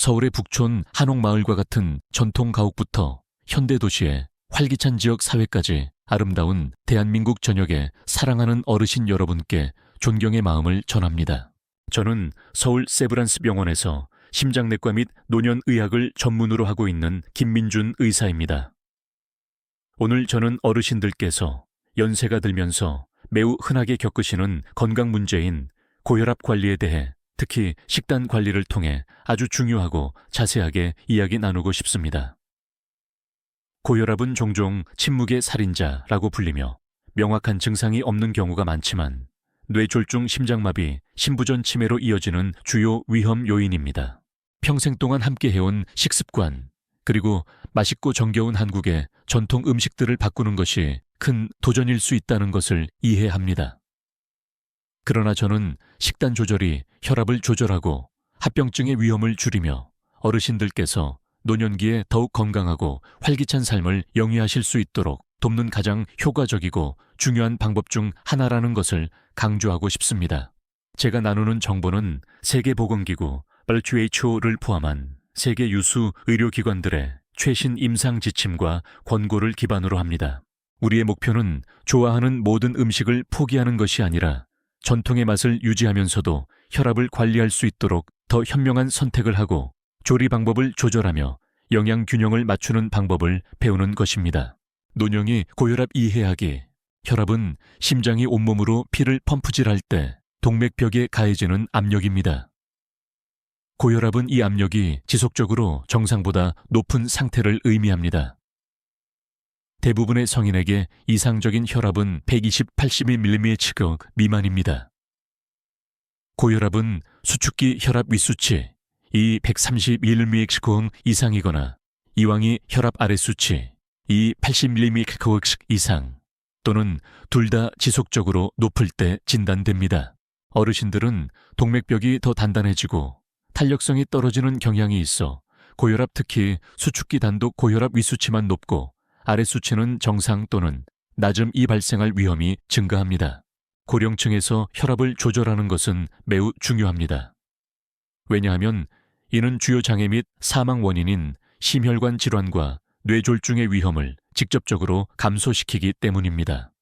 서울의 북촌 한옥마을과 같은 전통 가옥부터 현대도시의 활기찬 지역 사회까지 아름다운 대한민국 전역에 사랑하는 어르신 여러분께 존경의 마음을 전합니다. 저는 서울 세브란스 병원에서 심장내과 및 노년의학을 전문으로 하고 있는 김민준 의사입니다. 오늘 저는 어르신들께서 연세가 들면서 매우 흔하게 겪으시는 건강 문제인 고혈압 관리에 대해 특히 식단 관리를 통해 아주 중요하고 자세하게 이야기 나누고 싶습니다. 고혈압은 종종 침묵의 살인자라고 불리며 명확한 증상이 없는 경우가 많지만 뇌졸중 심장마비, 심부전 치매로 이어지는 주요 위험 요인입니다. 평생 동안 함께 해온 식습관, 그리고 맛있고 정겨운 한국의 전통 음식들을 바꾸는 것이 큰 도전일 수 있다는 것을 이해합니다. 그러나 저는 식단 조절이 혈압을 조절하고 합병증의 위험을 줄이며 어르신들께서 노년기에 더욱 건강하고 활기찬 삶을 영위하실 수 있도록 돕는 가장 효과적이고 중요한 방법 중 하나라는 것을 강조하고 싶습니다. 제가 나누는 정보는 세계보건기구 WHO를 포함한 세계 유수 의료기관들의 최신 임상 지침과 권고를 기반으로 합니다. 우리의 목표는 좋아하는 모든 음식을 포기하는 것이 아니라 전통의 맛을 유지하면서도 혈압을 관리할 수 있도록 더 현명한 선택을 하고 조리 방법을 조절하며 영양 균형을 맞추는 방법을 배우는 것입니다. 노령이 고혈압 이해하기. 혈압은 심장이 온몸으로 피를 펌프질할 때 동맥벽에 가해지는 압력입니다. 고혈압은 이 압력이 지속적으로 정상보다 높은 상태를 의미합니다. 대부분의 성인에게 이상적인 혈압은 120/82mm 미만입니다. 고혈압은 수축기 혈압 윗수치, 이 130mm 이상이거나 이왕이 혈압 아랫수치, 이 80mm 이상 또는 둘 다 지속적으로 높을 때 진단됩니다. 어르신들은 동맥벽이 더 단단해지고 탄력성이 떨어지는 경향이 있어 고혈압, 특히 수축기 단독 고혈압 윗수치만 높고 아랫수치는 정상 또는 낮음이 발생할 위험이 증가합니다. 고령층에서 혈압을 조절하는 것은 매우 중요합니다. 왜냐하면 이는 주요 장애 및 사망 원인인 심혈관 질환과 뇌졸중의 위험을 직접적으로 감소시키기 때문입니다.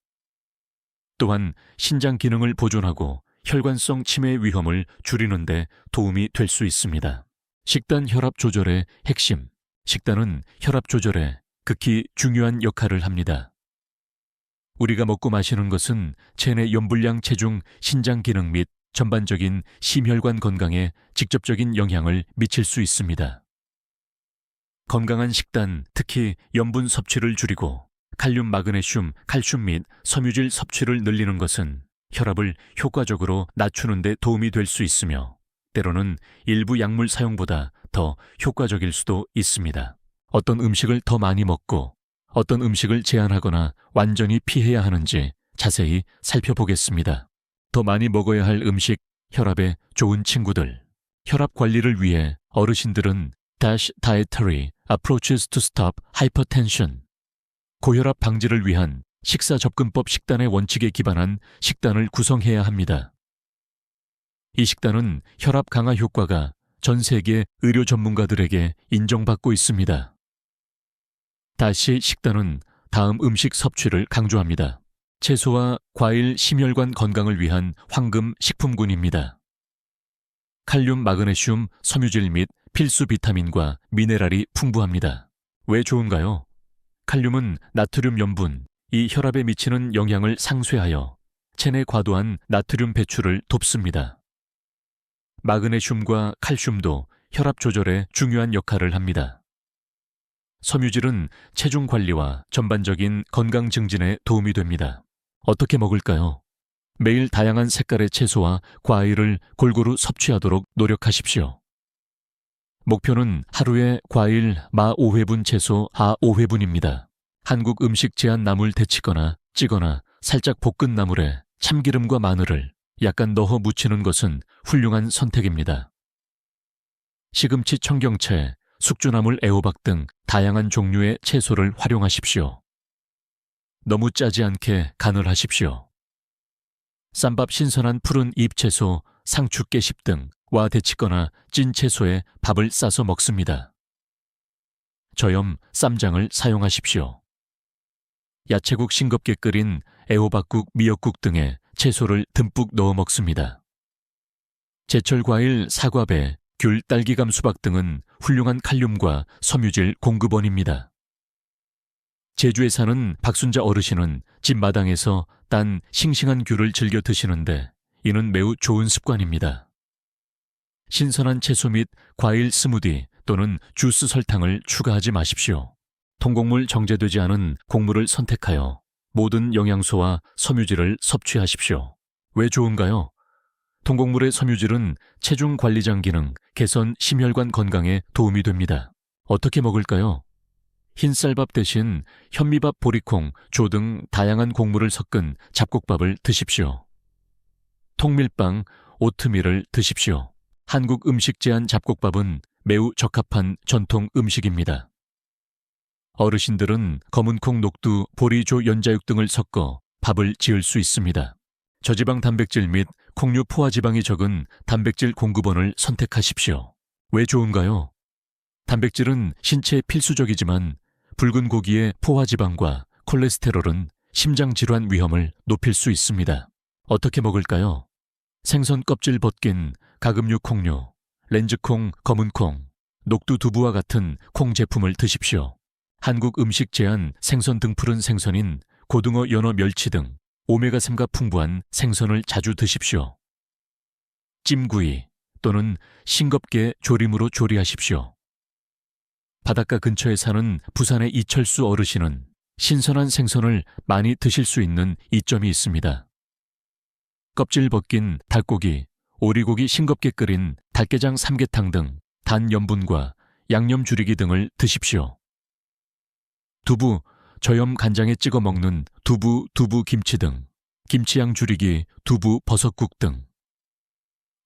또한 신장 기능을 보존하고 혈관성 치매의 위험을 줄이는 데 도움이 될 수 있습니다. 식단 혈압 조절의 핵심. 식단은 혈압 조절에 극히 중요한 역할을 합니다. 우리가 먹고 마시는 것은 체내 염분량, 체중, 신장 기능 및 전반적인 심혈관 건강에 직접적인 영향을 미칠 수 있습니다. 건강한 식단, 특히 염분 섭취를 줄이고 칼륨, 마그네슘, 칼슘 및 섬유질 섭취를 늘리는 것은 혈압을 효과적으로 낮추는 데 도움이 될 수 있으며 때로는 일부 약물 사용보다 더 효과적일 수도 있습니다. 어떤 음식을 더 많이 먹고 어떤 음식을 제한하거나 완전히 피해야 하는지 자세히 살펴보겠습니다. 더 많이 먹어야 할 음식, 혈압에 좋은 친구들. 혈압 관리를 위해 어르신들은 Dietary Approaches to Stop Hypertension, 고혈압 방지를 위한 식사 접근법 식단의 원칙에 기반한 식단을 구성해야 합니다. 이 식단은 혈압 강화 효과가 전 세계 의료 전문가들에게 인정받고 있습니다. 다시 식단은 다음 음식 섭취를 강조합니다. 채소와 과일, 심혈관 건강을 위한 황금 식품군입니다. 칼륨, 마그네슘, 섬유질 및 필수 비타민과 미네랄이 풍부합니다. 왜 좋은가요? 칼륨은 나트륨 염분, 이 혈압에 미치는 영향을 상쇄하여 체내 과도한 나트륨 배출을 돕습니다. 마그네슘과 칼슘도 혈압 조절에 중요한 역할을 합니다. 섬유질은 체중 관리와 전반적인 건강 증진에 도움이 됩니다. 어떻게 먹을까요? 매일 다양한 색깔의 채소와 과일을 골고루 섭취하도록 노력하십시오. 목표는 하루에 과일 마 5회분, 채소 하 5회분입니다. 한국 음식 제한 나물 데치거나 찌거나 살짝 볶은 나물에 참기름과 마늘을 약간 넣어 무치는 것은 훌륭한 선택입니다. 시금치, 청경채, 숙주나물, 애호박 등 다양한 종류의 채소를 활용하십시오. 너무 짜지 않게 간을 하십시오. 쌈밥, 신선한 푸른 잎채소 상추 깨씹 등와 데치거나 찐 채소에 밥을 싸서 먹습니다. 저염 쌈장을 사용하십시오. 야채국 싱겁게 끓인 애호박국, 미역국 등에 채소를 듬뿍 넣어 먹습니다. 제철 과일 사과배, 귤, 딸기감, 수박 등은 훌륭한 칼륨과 섬유질 공급원입니다. 제주에 사는 박순자 어르신은 집 마당에서 딴 싱싱한 귤을 즐겨 드시는데 이는 매우 좋은 습관입니다. 신선한 채소 및 과일 스무디 또는 주스 설탕을 추가하지 마십시오. 통곡물 정제되지 않은 곡물을 선택하여 모든 영양소와 섬유질을 섭취하십시오. 왜 좋은가요? 통곡물의 섬유질은 체중 관리장 기능, 개선 심혈관 건강에 도움이 됩니다. 어떻게 먹을까요? 흰쌀밥 대신 현미밥, 보리콩, 조 등 다양한 곡물을 섞은 잡곡밥을 드십시오. 통밀빵, 오트밀을 드십시오. 한국 음식 제한 잡곡밥은 매우 적합한 전통 음식입니다. 어르신들은 검은콩, 녹두, 보리, 조, 연자육 등을 섞어 밥을 지을 수 있습니다. 저지방 단백질 및 콩류 포화지방이 적은 단백질 공급원을 선택하십시오. 왜 좋은가요? 단백질은 신체에 필수적이지만 붉은 고기의 포화지방과 콜레스테롤은 심장질환 위험을 높일 수 있습니다. 어떻게 먹을까요? 생선 껍질 벗긴 가금류 콩류, 렌즈콩, 검은콩, 녹두, 두부와 같은 콩 제품을 드십시오. 한국 음식 제한 생선 등푸른 생선인 고등어, 연어, 멸치 등 오메가3가 풍부한 생선을 자주 드십시오. 찜구이 또는 싱겁게 조림으로 조리하십시오. 바닷가 근처에 사는 부산의 이철수 어르신은 신선한 생선을 많이 드실 수 있는 이점이 있습니다. 껍질 벗긴 닭고기, 오리고기 싱겁게 끓인 달게장 삼계탕 등 단 염분과 양념 줄이기 등을 드십시오. 두부, 저염 간장에 찍어 먹는 두부, 두부김치 등 김치양 줄이기, 두부, 버섯국 등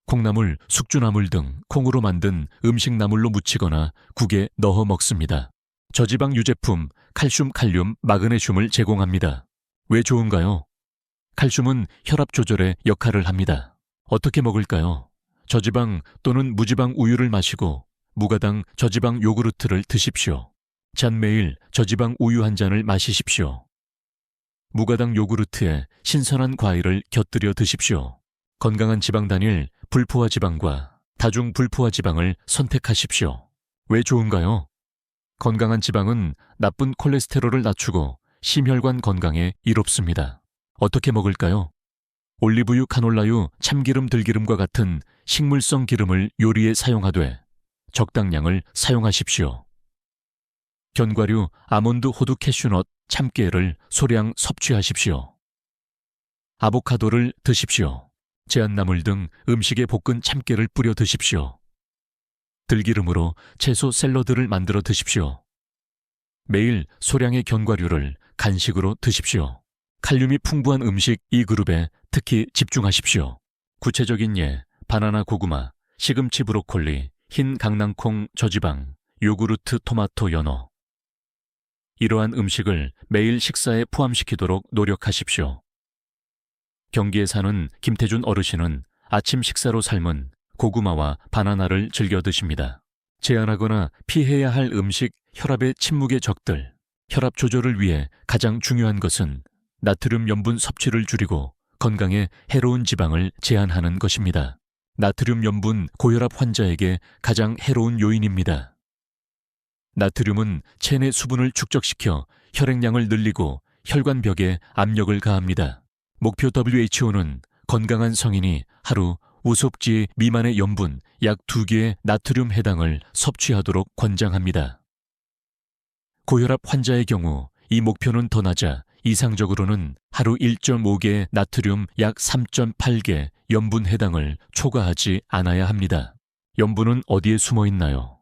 콩나물, 숙주나물 등 콩으로 만든 음식나물로 무치거나 국에 넣어 먹습니다. 저지방 유제품, 칼슘, 마그네슘을 제공합니다. 왜 좋은가요? 칼슘은 혈압 조절에 역할을 합니다. 어떻게 먹을까요? 저지방 또는 무지방 우유를 마시고 무가당 저지방 요구르트를 드십시오. 잔 매일 저지방 우유 한 잔을 마시십시오. 무가당 요구르트에 신선한 과일을 곁들여 드십시오. 건강한 지방 단일 불포화 지방과 다중 불포화 지방을 선택하십시오. 왜 좋은가요? 건강한 지방은 나쁜 콜레스테롤을 낮추고 심혈관 건강에 이롭습니다. 어떻게 먹을까요? 올리브유, 카놀라유, 참기름, 들기름과 같은 식물성 기름을 요리에 사용하되 적당량을 사용하십시오. 견과류, 아몬드, 호두, 캐슈넛, 참깨를 소량 섭취하십시오. 아보카도를 드십시오. 제한나물 등 음식에 볶은 참깨를 뿌려 드십시오. 들기름으로 채소 샐러드를 만들어 드십시오. 매일 소량의 견과류를 간식으로 드십시오. 칼륨이 풍부한 음식 이 그룹에 특히 집중하십시오. 구체적인 예, 바나나, 고구마, 시금치, 브로콜리, 흰 강낭콩, 저지방, 요구르트, 토마토, 연어. 이러한 음식을 매일 식사에 포함시키도록 노력하십시오. 경기에 사는 김태준 어르신은 아침 식사로 삶은 고구마와 바나나를 즐겨 드십니다. 제한하거나 피해야 할 음식, 혈압의 침묵의 적들, 혈압 조절을 위해 가장 중요한 것은 나트륨 염분 섭취를 줄이고 건강에 해로운 지방을 제한하는 것입니다. 나트륨 염분 고혈압 환자에게 가장 해로운 요인입니다. 나트륨은 체내 수분을 축적시켜 혈액량을 늘리고 혈관벽에 압력을 가합니다. 목표 WHO는 건강한 성인이 하루 5섭지 미만의 염분 약 2개의 나트륨 해당을 섭취하도록 권장합니다. 고혈압 환자의 경우 이 목표는 더 낮아 이상적으로는 하루 1.5개의 나트륨 약 3.8개 염분 해당을 초과하지 않아야 합니다. 염분은 어디에 숨어 있나요?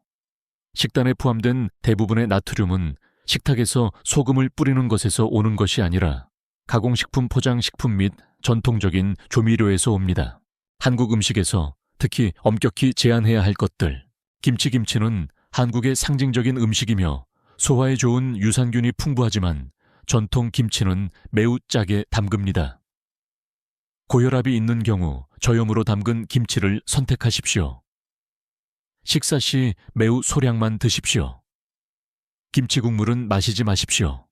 식단에 포함된 대부분의 나트륨은 식탁에서 소금을 뿌리는 것에서 오는 것이 아니라 가공식품, 포장식품 및 전통적인 조미료에서 옵니다. 한국 음식에서 특히 엄격히 제한해야 할 것들. 김치는 한국의 상징적인 음식이며 소화에 좋은 유산균이 풍부하지만 전통 김치는 매우 짜게 담급니다. 고혈압이 있는 경우 저염으로 담근 김치를 선택하십시오. 식사 시 매우 소량만 드십시오. 김치 국물은 마시지 마십시오.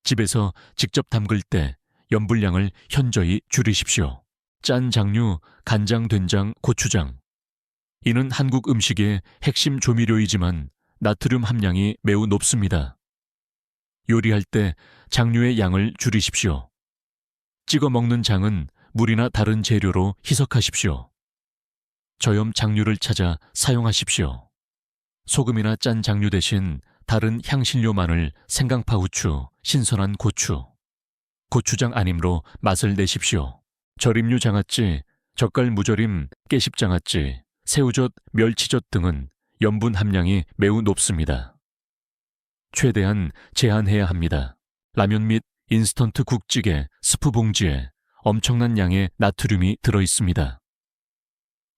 집에서 직접 담글 때 염분량을 현저히 줄이십시오. 짠 장류, 간장, 된장, 고추장. 이는 한국 음식의 핵심 조미료이지만 나트륨 함량이 매우 높습니다. 요리할 때 장류의 양을 줄이십시오. 찍어 먹는 장은 물이나 다른 재료로 희석하십시오. 저염 장류를 찾아 사용하십시오. 소금이나 짠 장류 대신 다른 향신료 마늘, 생강파 후추, 신선한 고추, 고추장 아님으로 맛을 내십시오. 절임류 장아찌, 젓갈 무절임, 깨씹 장아찌, 새우젓, 멸치젓 등은 염분 함량이 매우 높습니다. 최대한 제한해야 합니다. 라면 및 인스턴트 국찌개, 스프 봉지에 엄청난 양의 나트륨이 들어있습니다.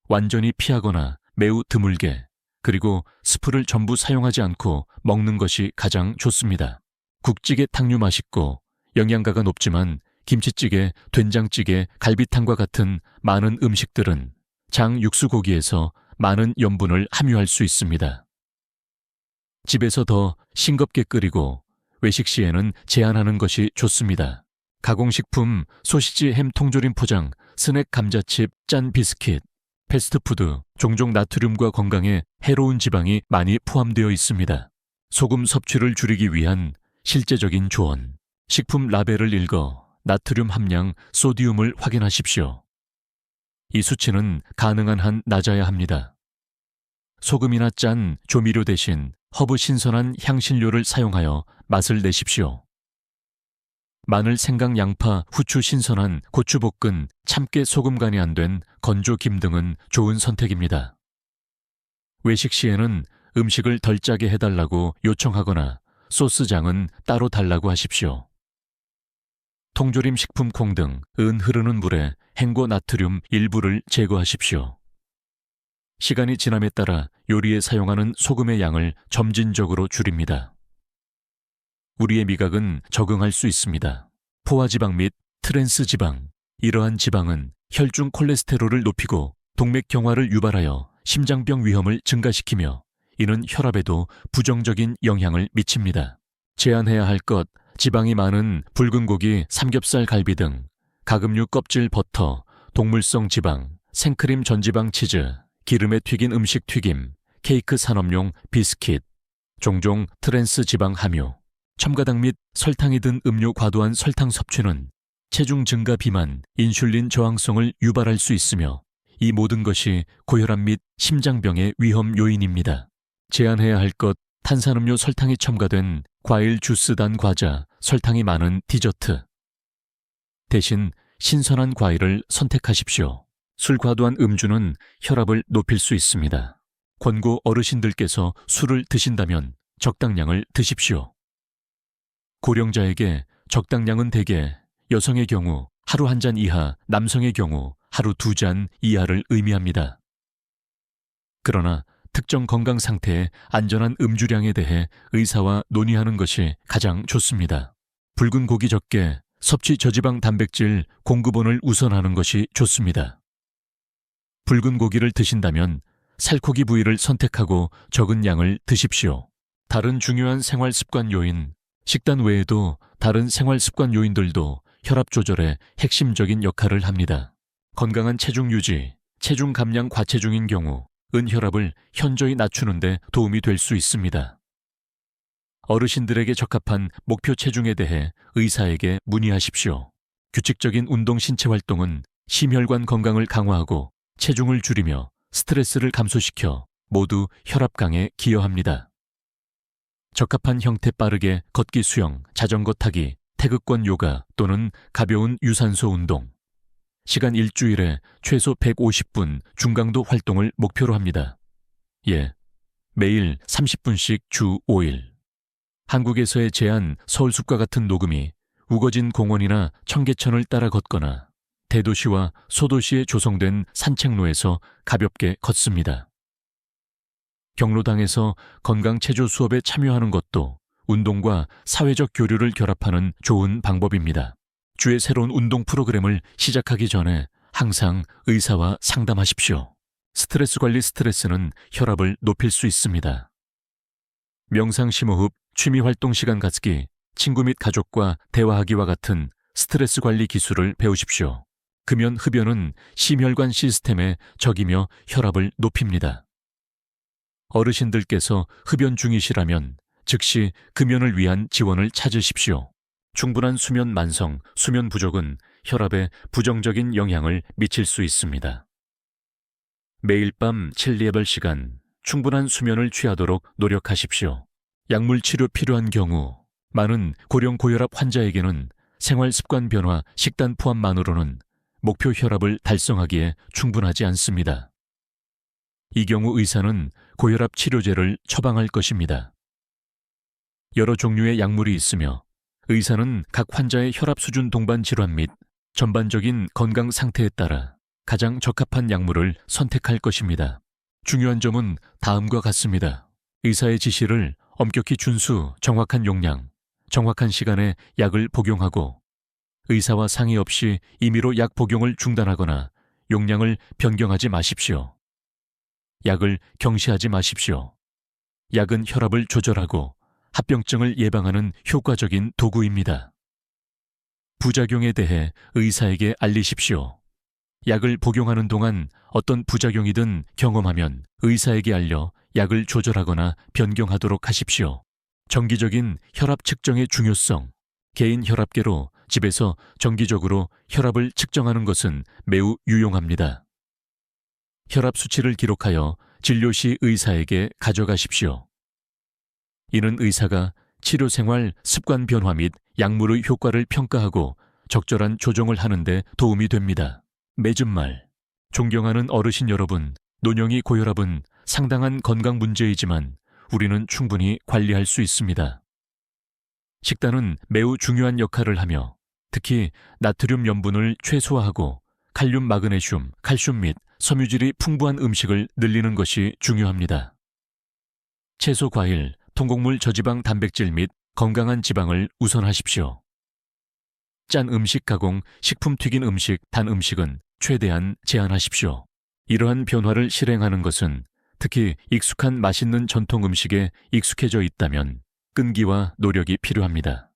완전히 피하거나 매우 드물게, 그리고 스프를 전부 사용하지 않고 먹는 것이 가장 좋습니다. 국찌개 탕류 맛있고 영양가가 높지만 김치찌개, 된장찌개, 갈비탕과 같은 많은 음식들은 장 육수고기에서 많은 염분을 함유할 수 있습니다. 집에서 더 싱겁게 끓이고 외식 시에는 제한하는 것이 좋습니다. 가공식품, 소시지, 햄 통조림 포장, 스낵 감자칩, 짠 비스킷, 패스트푸드, 종종 나트륨과 건강에 해로운 지방이 많이 포함되어 있습니다. 소금 섭취를 줄이기 위한 실제적인 조언. 식품 라벨을 읽어 나트륨 함량, 소디움을 확인하십시오. 이 수치는 가능한 한 낮아야 합니다. 소금이나 짠, 조미료 대신 허브 신선한 향신료를 사용하여 맛을 내십시오. 마늘, 생강, 양파, 후추 신선한, 고추볶은, 참깨 소금 간이 안 된 건조 김 등은 좋은 선택입니다. 외식 시에는 음식을 덜 짜게 해달라고 요청하거나 소스장은 따로 달라고 하십시오. 통조림 식품 콩 등 은 흐르는 물에 헹궈 나트륨 일부를 제거하십시오. 시간이 지남에 따라 요리에 사용하는 소금의 양을 점진적으로 줄입니다. 우리의 미각은 적응할 수 있습니다. 포화지방 및 트랜스 지방, 이러한 지방은 혈중 콜레스테롤을 높이고 동맥경화를 유발하여 심장병 위험을 증가시키며 이는 혈압에도 부정적인 영향을 미칩니다. 제한해야 할 것, 지방이 많은 붉은 고기, 삼겹살, 갈비 등 가금류 껍질 버터, 동물성 지방, 생크림 전지방 치즈, 기름에 튀긴 음식 튀김, 케이크 산업용 비스킷, 종종 트랜스 지방 함유, 첨가당 및 설탕이 든 음료 과도한 설탕 섭취는 체중 증가 비만, 인슐린 저항성을 유발할 수 있으며 이 모든 것이 고혈압 및 심장병의 위험 요인입니다. 제한해야 할 것, 탄산음료 설탕이 첨가된 과일, 주스, 단 과자, 설탕이 많은 디저트. 대신 신선한 과일을 선택하십시오. 술 과도한 음주는 혈압을 높일 수 있습니다. 권고 어르신들께서 술을 드신다면 적당량을 드십시오. 고령자에게 적당량은 대개 여성의 경우 하루 1잔 이하, 남성의 경우 하루 2잔 이하를 의미합니다. 그러나 특정 건강 상태의 안전한 음주량에 대해 의사와 논의하는 것이 가장 좋습니다. 붉은 고기 적게, 섭취 저지방 단백질 공급원을 우선하는 것이 좋습니다. 붉은 고기를 드신다면 살코기 부위를 선택하고 적은 양을 드십시오. 다른 중요한 생활 습관 요인, 식단 외에도 다른 생활 습관 요인들도 혈압 조절에 핵심적인 역할을 합니다. 건강한 체중 유지, 체중 감량 과체중인 경우 은혈압을 현저히 낮추는 데 도움이 될 수 있습니다. 어르신들에게 적합한 목표 체중에 대해 의사에게 문의하십시오. 규칙적인 운동 신체 활동은 심혈관 건강을 강화하고 체중을 줄이며 스트레스를 감소시켜 모두 혈압강에 기여합니다. 적합한 형태 빠르게 걷기 수영, 자전거 타기, 태극권 요가 또는 가벼운 유산소 운동. 시간 일주일에 최소 150분 중강도 활동을 목표로 합니다. 매일 30분씩 주 5일. 한국에서의 제한 서울숲과 같은 녹음이 우거진 공원이나 청계천을 따라 걷거나 대도시와 소도시에 조성된 산책로에서 가볍게 걷습니다. 경로당에서 건강체조 수업에 참여하는 것도 운동과 사회적 교류를 결합하는 좋은 방법입니다. 주의 새로운 운동 프로그램을 시작하기 전에 항상 의사와 상담하십시오. 스트레스 관리 스트레스는 혈압을 높일 수 있습니다. 명상 심호흡, 취미활동 시간 갖기, 친구 및 가족과 대화하기와 같은 스트레스 관리 기술을 배우십시오. 금연 흡연은 심혈관 시스템에 적이며 혈압을 높입니다. 어르신들께서 흡연 중이시라면 즉시 금연을 위한 지원을 찾으십시오. 충분한 수면 만성, 수면 부족은 혈압에 부정적인 영향을 미칠 수 있습니다. 매일 밤 7~8시간 충분한 수면을 취하도록 노력하십시오. 약물 치료 필요한 경우 많은 고령 고혈압 환자에게는 생활 습관 변화, 식단 포함만으로는 목표 혈압을 달성하기에 충분하지 않습니다. 이 경우 의사는 고혈압 치료제를 처방할 것입니다. 여러 종류의 약물이 있으며 의사는 각 환자의 혈압 수준 동반 질환 및 전반적인 건강 상태에 따라 가장 적합한 약물을 선택할 것입니다. 중요한 점은 다음과 같습니다. 의사의 지시를 엄격히 준수, 정확한 용량, 정확한 시간에 약을 복용하고 의사와 상의 없이 임의로 약 복용을 중단하거나 용량을 변경하지 마십시오. 약을 경시하지 마십시오. 약은 혈압을 조절하고 합병증을 예방하는 효과적인 도구입니다. 부작용에 대해 의사에게 알리십시오. 약을 복용하는 동안 어떤 부작용이든 경험하면 의사에게 알려 약을 조절하거나 변경하도록 하십시오. 정기적인 혈압 측정의 중요성. 개인 혈압계로 집에서 정기적으로 혈압을 측정하는 것은 매우 유용합니다. 혈압 수치를 기록하여 진료 시 의사에게 가져가십시오. 이는 의사가 치료 생활 습관 변화 및 약물의 효과를 평가하고 적절한 조정을 하는 데 도움이 됩니다. 맺은 말. 존경하는 어르신 여러분, 노령이 고혈압은 상당한 건강 문제이지만 우리는 충분히 관리할 수 있습니다. 식단은 매우 중요한 역할을 하며 특히 나트륨 염분을 최소화하고 칼륨, 마그네슘, 칼슘 및 섬유질이 풍부한 음식을 늘리는 것이 중요합니다. 채소, 과일, 통곡물, 저지방, 단백질 및 건강한 지방을 우선하십시오. 짠 음식, 가공, 식품, 튀긴 음식, 단 음식은 최대한 제한하십시오. 이러한 변화를 실행하는 것은 특히 익숙한 맛있는 전통 음식에 익숙해져 있다면 끈기와 노력이 필요합니다.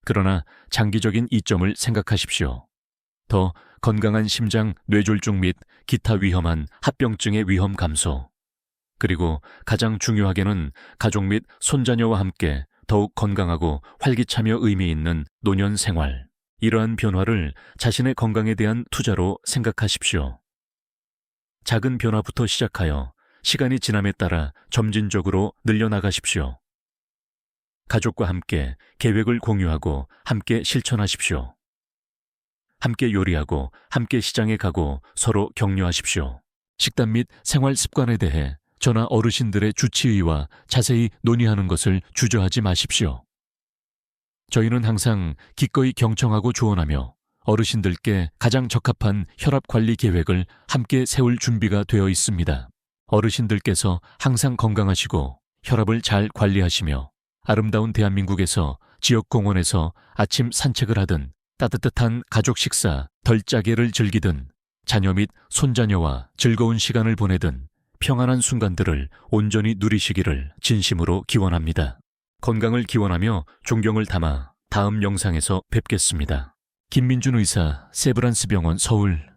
그러나 장기적인 이점을 생각하십시오. 더 건강한 심장, 뇌졸중 및 기타 위험한 합병증의 위험 감소, 그리고 가장 중요하게는 가족 및 손자녀와 함께 더욱 건강하고 활기차며 의미 있는 노년 생활, 이러한 변화를 자신의 건강에 대한 투자로 생각하십시오. 작은 변화부터 시작하여 시간이 지남에 따라 점진적으로 늘려나가십시오. 가족과 함께 계획을 공유하고 함께 실천하십시오. 함께 요리하고 함께 시장에 가고 서로 격려하십시오. 식단 및 생활 습관에 대해 저나 어르신들의 주치의와 자세히 논의하는 것을 주저하지 마십시오. 저희는 항상 기꺼이 경청하고 조언하며 어르신들께 가장 적합한 혈압 관리 계획을 함께 세울 준비가 되어 있습니다. 어르신들께서 항상 건강하시고 혈압을 잘 관리하시며 아름다운 대한민국에서 지역 공원에서 아침 산책을 하든 따뜻한 가족 식사, 덜짜게를 즐기든 자녀 및 손자녀와 즐거운 시간을 보내든 평안한 순간들을 온전히 누리시기를 진심으로 기원합니다. 건강을 기원하며 존경을 담아 다음 영상에서 뵙겠습니다. 김민준 의사, 세브란스 병원 서울